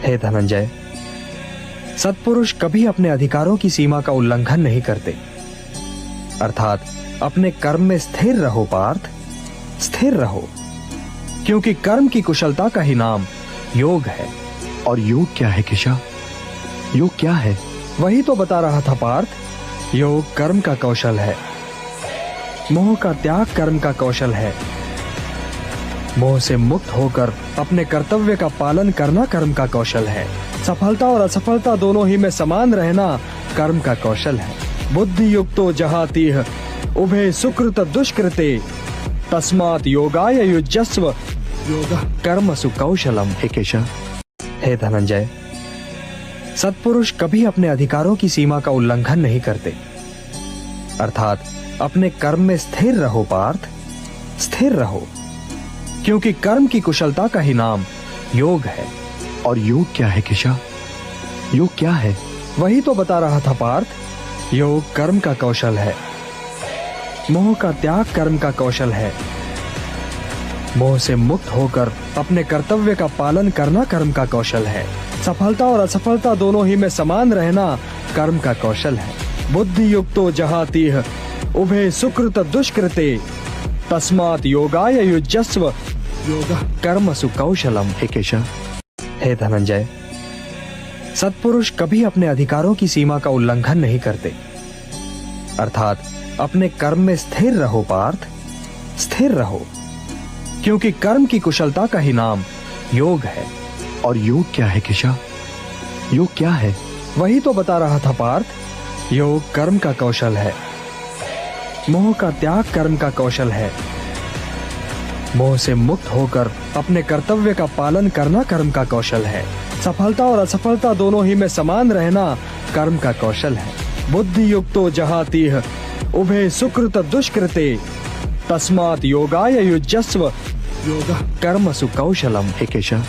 हे धनंजय, सत्पुरुष कभी अपने अधिकारों की सीमा का उल्लंघन नहीं करते। अर्थात अपने कर्म में स्थिर रहो पार्थ, स्थिर रहो, क्योंकि कर्म की कुशलता का ही नाम योग है। और योग क्या है केशव? योग क्या है? वही तो बता रहा था पार्थ। योग कर्म का कौशल है। मोह का त्याग कर्म का कौशल है। मोह से मुक्त होकर अपने कर्तव्य का पालन करना कर्म का कौशल है। सफलता और असफलता दोनों ही में समान रहना कर्म का कौशल है। बुद्धि युक्तो जहातीह उभे सुकृत दुष्कृते तस्मात् योगाय युज्यस्व योगः कर्मसु कौशलम। हे केशव, हे धनंजय, सत्पुरुष कभी अपने अधिकारों की सीमा का उल्लंघन नहीं करते। अर्थात अपने कर्म में स्थिर रहो पार्थ, स्थिर रहो, क्योंकि कर्म की कुशलता का ही नाम योग है। और योग क्या है केशव? योग क्या है? वही तो बता रहा था पार्थ। योग कर्म का कौशल है। मोह का त्याग कर्म का कौशल है। मोह से मुक्त होकर अपने कर्तव्य का पालन करना कर्म का कौशल है। सफलता और असफलता दोनों ही में समान रहना कर्म का कौशल है। बुद्धि युक्तो जहातीह उभे सुकृत दुष्कृते तस्मात् योगाय युज्यस्व योगः कर्मसु कौशलम। हे केशव, हे धनंजय, सत्पुरुष कभी अपने अधिकारों की सीमा का उल्लंघन नहीं करते। अर्थात अपने कर्म में स्थिर रहो पार्थ, स्थिर रहो, क्योंकि कर्म की कुशलता का ही नाम योग है। और योग क्या है केशव? योग क्या है? वही तो बता रहा था पार्थ। योग कर्म का कौशल है। मोह का त्याग कर्म का कौशल है। मोह से मुक्त होकर अपने कर्तव्य का पालन करना कर्म का कौशल है। सफलता और असफलता दोनों ही में समान रहना कर्म का कौशल है। बुद्धि युक्तो जहातीह उभे सुकृत दुष्कृते तस्मात् योगाय युज्यस्व योगः कर्मसु कौशलम। हे केशव,